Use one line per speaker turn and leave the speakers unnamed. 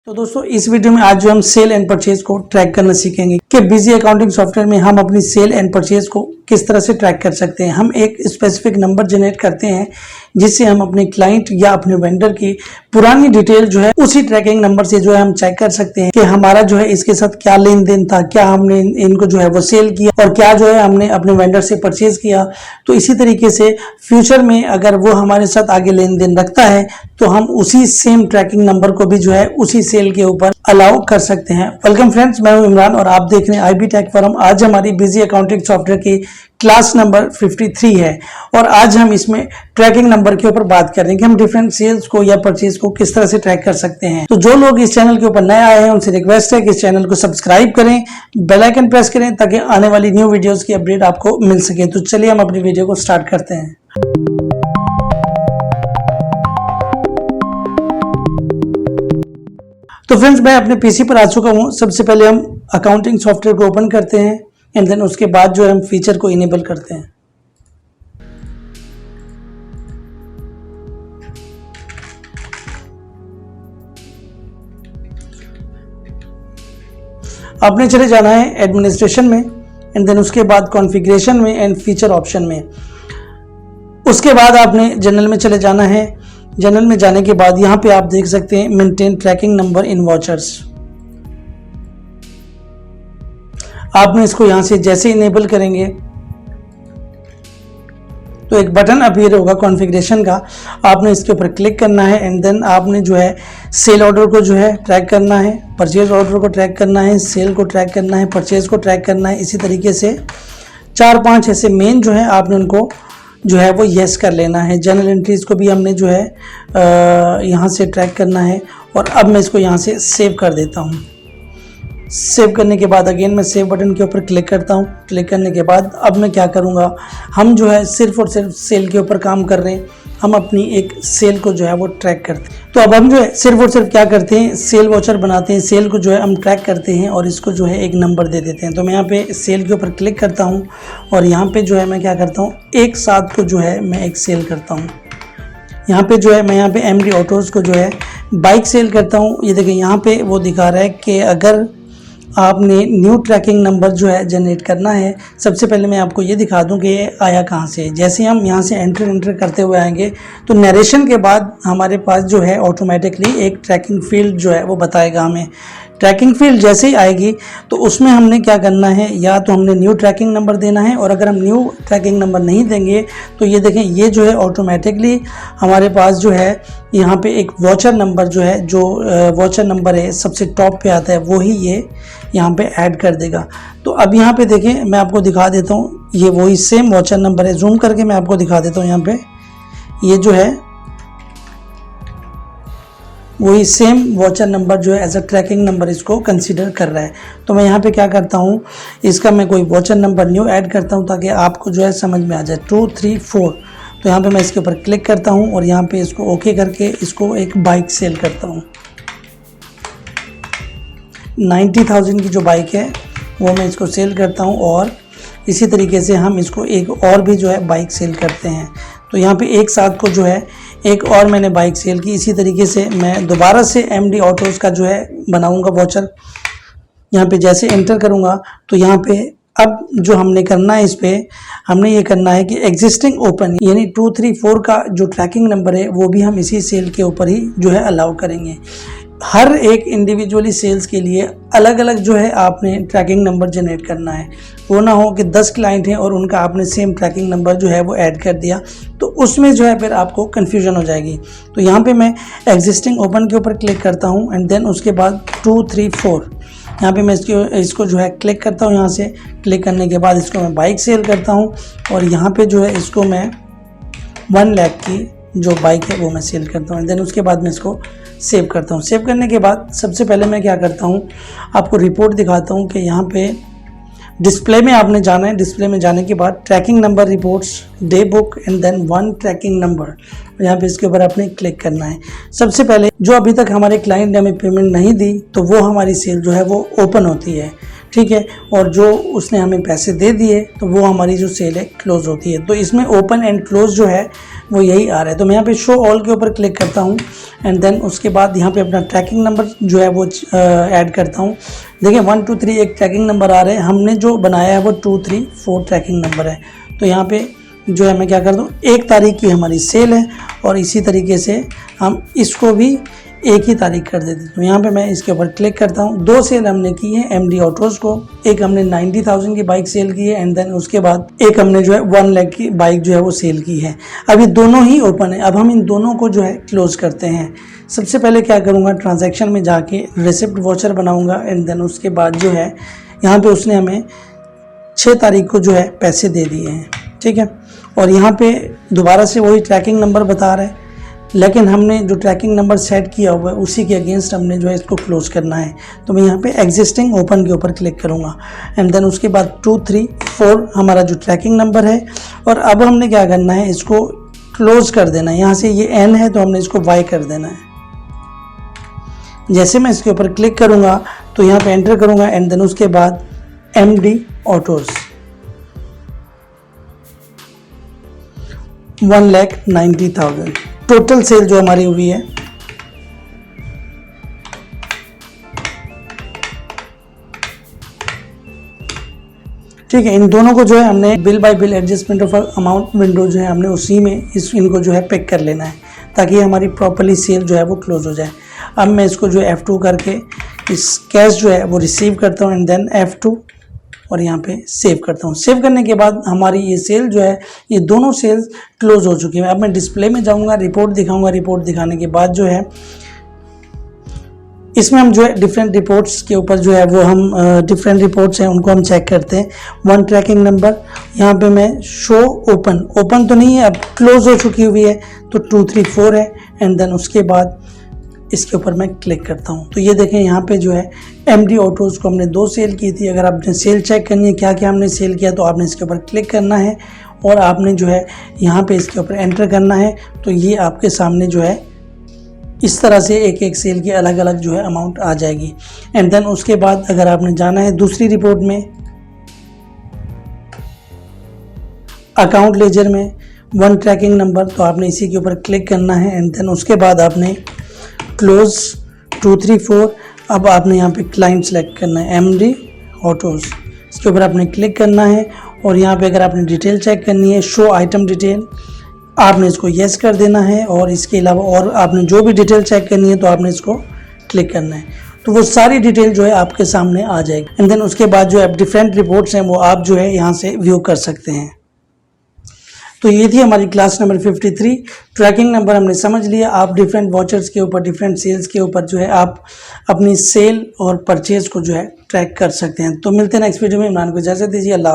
तो दोस्तों इस वीडियो में आज जो हम सेल एंड परचेज को ट्रैक करना सीखेंगे कि बिजी अकाउंटिंग सॉफ्टवेयर में हम अपनी सेल एंड परचेज को किस तरह से ट्रैक कर सकते हैं। हम एक स्पेसिफिक नंबर जनरेट करते हैं जिससे हम अपने क्लाइंट या अपने वेंडर की पुरानी डिटेल जो है उसी ट्रैकिंग नंबर से जो है हम चेक कर सकते हैं कि हमारा जो है इसके साथ क्या लेन देन था, क्या हमने इनको जो है वो सेल किया और क्या जो है हमने अपने वेंडर से परचेज किया। तो इसी तरीके से फ्यूचर में अगर वो हमारे साथ आगे लेन देन रखता है तो हम उसी सेम ट्रैकिंग नंबर को भी जो है उसी सेल के ऊपर अलाउ कर सकते हैं। वेलकम फ्रेंड्स, मैं हूं इमरान और आप देख रहे हैं IB टेक फोरम। आज हमारी बिजी अकाउंटिंग सॉफ्टवेयर की क्लास नंबर 53 है और आज हम इसमें ट्रैकिंग नंबर के ऊपर बात करेंगे कि हम डिफरेंट सेल्स को या परचेज को किस तरह से ट्रैक कर सकते हैं। तो जो लोग इस चैनल के ऊपर नए आए हैं उनसे रिक्वेस्ट है कि इस चैनल को सब्सक्राइब करें, बेल आइकन प्रेस करें ताकि आने वाली न्यू वीडियोस की अपडेट आपको मिल सके। तो चलिए हम अपनी वीडियो को स्टार्ट करते हैं। तो फ्रेंड्स, मैं अपने पीसी पर आ चुका हूं। सबसे पहले हम अकाउंटिंग सॉफ्टवेयर को ओपन करते हैं एंड देन उसके बाद जो है हम फीचर को इनेबल करते हैं। आपने चले जाना है एडमिनिस्ट्रेशन में एंड देन उसके बाद कॉन्फ़िगरेशन में एंड फीचर ऑप्शन में। उसके बाद आपने जनरल में चले जाना है। जनरल में जाने के बाद यहाँ पे आप देख सकते हैं maintain tracking number in watchers. आपने इसको यहाँ से जैसे इनेबल करेंगे तो एक बटन अपीयर होगा कॉन्फ़िगरेशन का। आपने इसके ऊपर क्लिक करना है एंड देन आपने जो है सेल ऑर्डर को जो है ट्रैक करना है, परचेज ऑर्डर को ट्रैक करना है, सेल को ट्रैक करना है, परचेज को ट्रैक करना है। इसी तरीके से 4-5 ऐसे मेन जो है आपने उनको जो है वो यस कर लेना है। जनरल एंट्रीज को भी हमने जो है यहाँ से ट्रैक करना है और अब मैं इसको यहाँ से सेव कर देता हूँ। सेव करने के बाद अगेन मैं सेव बटन के ऊपर क्लिक करता हूँ। क्लिक करने के बाद अब मैं क्या करूँगा, हम जो है सिर्फ और सिर्फ सेल के ऊपर काम कर रहे हैं। हम अपनी एक सेल को जो है वो ट्रैक करते हैं। तो अब हम जो है सिर्फ और सिर्फ क्या करते हैं, सेल वॉचर बनाते हैं। सेल को जो है हम ट्रैक करते हैं और इसको जो है एक नंबर दे देते हैं। तो मैं यहाँ पे सेल के ऊपर क्लिक करता हूँ और यहाँ पे जो है मैं क्या करता हूँ, एक साथ को जो है मैं एक सेल करता हूँ। यहाँ पे जो है मैं यहाँ पे MD ऑटोज़ को जो है बाइक सेल करता हूँ। ये देखिए यहाँ पे वो दिखा रहा है कि अगर आपने न्यू ट्रैकिंग नंबर जो है जनरेट करना है, सबसे पहले मैं आपको ये दिखा दूं कि ये आया कहाँ से। जैसे हम यहाँ से एंटर करते हुए आएंगे तो नरेशन के बाद हमारे पास जो है ऑटोमेटिकली एक ट्रैकिंग फील्ड जो है वो बताएगा हमें। ट्रैकिंग फील्ड जैसे ही आएगी तो उसमें हमने क्या करना है, या तो हमने न्यू ट्रैकिंग नंबर देना है और अगर हम न्यू ट्रैकिंग नंबर नहीं देंगे तो ये देखें ये जो है ऑटोमेटिकली हमारे पास जो है यहाँ पे एक वॉचर नंबर जो है, जो वॉचर नंबर है सबसे टॉप पे आता है वो ही ये यहाँ पे ऐड कर देगा। तो अब यहाँ पे देखें मैं आपको दिखा देता हूँ, ये वही सेम वॉचर नंबर है। जूम करके मैं आपको दिखा देता हूँ। यहाँ पे ये जो है वही सेम वॉचर नंबर जो है एज अ ट्रैकिंग नंबर इसको कंसीडर कर रहा है। तो मैं यहाँ पे क्या करता हूँ, इसका मैं कोई वॉचर नंबर न्यू ऐड करता हूँ ताकि आपको जो है समझ में आ जाए। 2, 3, 4। तो यहाँ पे मैं इसके ऊपर क्लिक करता हूँ और यहाँ पे इसको ओके करके इसको एक बाइक सेल करता हूँ। 90,000 की जो बाइक है वो मैं इसको सेल करता हूँ और इसी तरीके से हम इसको एक और भी जो है बाइक सेल करते हैं। तो यहाँ पे एक साथ को जो है एक और मैंने बाइक सेल की। इसी तरीके से मैं दोबारा से MD ऑटोज़ का जो है बनाऊंगा वॉचर। यहाँ पे जैसे एंटर करूँगा तो यहाँ पे अब जो हमने करना है, इस पे हमने ये करना है कि एग्जिस्टिंग ओपन यानी 2, 3, 4 का जो ट्रैकिंग नंबर है वो भी हम इसी सेल के ऊपर ही जो है अलाउ करेंगे। हर एक इंडिविजुअली सेल्स के लिए अलग अलग जो है आपने ट्रैकिंग नंबर जनरेट करना है। वो ना हो कि 10 क्लाइंट हैं और उनका आपने सेम ट्रैकिंग नंबर जो है वो ऐड कर दिया तो उसमें जो है फिर आपको कन्फ्यूजन हो जाएगी। तो यहाँ पे मैं एग्जिस्टिंग ओपन के ऊपर क्लिक करता हूँ एंड देन उसके बाद 2, 3, 4 यहाँ पे मैं इसको जो है क्लिक करता हूँ। यहाँ से क्लिक करने के बाद इसको मैं बाइक सेल करता हूँ और यहाँ पे जो है इसको मैं 1 लाख की जो बाइक है वो मैं सेल करता हूँ। देन उसके बाद मैं इसको सेव करता हूँ। सेव करने के बाद सबसे पहले मैं क्या करता हूँ, आपको रिपोर्ट दिखाता हूँ कि यहाँ पे डिस्प्ले में आपने जाना है। डिस्प्ले में जाने के बाद tracking number reports, day book and then 1 tracking number, यहाँ पे इसके ऊपर आपने क्लिक करना है। सबसे पहले जो अभी तक हमारे क्लाइंट ने हमें पेमेंट नहीं दी तो वो हमारी सेल जो है वो ओपन होती है। ठीक है, और जो उसने हमें पैसे दे दिए तो वो हमारी जो सेल है क्लोज होती है। तो इसमें ओपन एंड क्लोज जो है वो यही आ रहा है। तो मैं यहाँ पे शो ऑल के ऊपर क्लिक करता हूँ एंड देन उसके बाद यहाँ पे अपना ट्रैकिंग नंबर जो है वो ऐड करता हूँ। देखिए 1 2 3 एक ट्रैकिंग नंबर आ रहे हैं, हमने जो बनाया है वो 2 3 4 ट्रैकिंग नंबर है। तो यहाँ पे जो है मैं क्या कर दूँ, 1 तारीख की हमारी सेल है और इसी तरीके से हम इसको भी 1 ही तारीख कर देते हैं। तो यहाँ पे मैं इसके ऊपर क्लिक करता हूँ। 2 सेल हमने की है MD ऑटोज़ को, एक हमने 90,000 की बाइक सेल की है एंड देन उसके बाद एक हमने जो है 1 लाख की बाइक जो है वो सेल की है। अभी दोनों ही ओपन है। अब हम इन दोनों को जो है क्लोज करते हैं। सबसे पहले क्या करूँगा, ट्रांजैक्शन में जाके रिसिप्ट वॉचर बनाऊँगा एंड देन उसके बाद जो है यहाँ पर उसने हमें 6 तारीख को जो है पैसे दे दिए हैं, ठीक है। और यहाँ पे दोबारा से वही ट्रैकिंग नंबर बता रहा है, लेकिन हमने जो ट्रैकिंग नंबर सेट किया हुआ है उसी के अगेंस्ट हमने जो है इसको क्लोज करना है। तो मैं यहाँ पे एग्जिस्टिंग ओपन के ऊपर क्लिक करूँगा एंड देन उसके बाद 2 3 4 हमारा जो ट्रैकिंग नंबर है। और अब हमने क्या करना है, इसको क्लोज कर देना है। यहाँ से ये N है तो हमने इसको Y कर देना है। जैसे मैं इसके ऊपर क्लिक करूँगा तो यहाँ पे एंटर करूँगा एंड देन उसके बाद MD ऑटोज़ 1,90,000 टोटल सेल जो हमारी हुई है। ठीक है, इन दोनों को जो है हमने bill bye bill adjustment of amount window जो है हमने उसी में इनको जो है पिक कर लेना है ताकि हमारी प्रॉपर्ली सेल जो है वो क्लोज हो जाए। अब मैं इसको जो है F2 करके इस कैश जो है वो रिसीव करता हूँ एंड देन F2 और यहाँ पे सेव करता हूँ। सेव करने के बाद हमारी ये सेल जो है, ये दोनों सेल्स क्लोज हो चुकी है। अब मैं डिस्प्ले में जाऊँगा, रिपोर्ट दिखाऊँगा। रिपोर्ट दिखाने के बाद जो है इसमें हम जो है डिफरेंट रिपोर्ट्स के ऊपर जो है वो हम डिफरेंट रिपोर्ट्स हैं उनको हम चेक करते हैं। 1 ट्रैकिंग नंबर, यहाँ पे मैं शो ओपन तो नहीं है, अब क्लोज हो चुकी हुई है तो 2 3 4 है एंड देन उसके बाद इसके ऊपर मैं क्लिक करता हूँ। तो ये देखें यहाँ पे जो है MD ऑटोज़ को हमने 2 सेल की थी। अगर आपने सेल चेक करनी है क्या क्या हमने सेल किया तो आपने इसके ऊपर क्लिक करना है और आपने जो है यहाँ पे इसके ऊपर एंटर करना है। तो ये आपके सामने जो है इस तरह से एक एक सेल की अलग अलग जो है अमाउंट आ जाएगी। एंड देन उसके बाद अगर आपने जाना है दूसरी रिपोर्ट में, अकाउंट लेजर में 1 ट्रैकिंग नंबर, तो आपने इसी के ऊपर क्लिक करना है एंड देन उसके बाद आपने क्लोज 2 3 4। अब आपने यहाँ पे क्लाइंट सेलेक्ट करना है MD ऑटोज़, इसके ऊपर आपने क्लिक करना है और यहाँ पे अगर आपने डिटेल चेक करनी है शो आइटम डिटेल, आपने इसको यस कर देना है। और इसके अलावा और आपने जो भी डिटेल चेक करनी है तो आपने इसको क्लिक करना है। तो वो सारी डिटेल जो है आपके सामने आ जाएगी एंड देन उसके बाद जो है डिफरेंट रिपोर्ट्स हैं वो आप जो है यहाँ से व्यू कर सकते हैं। तो ये थी हमारी क्लास नंबर 53। ट्रैकिंग नंबर हमने समझ लिया। आप डिफरेंट वॉचर्स के ऊपर, डिफरेंट सेल्स के ऊपर जो है आप अपनी सेल और परचेज को जो है ट्रैक कर सकते हैं। तो मिलते हैं नेक्स्ट वीडियो में। इमरान को इजाज़त दीजिए। अल्लाह।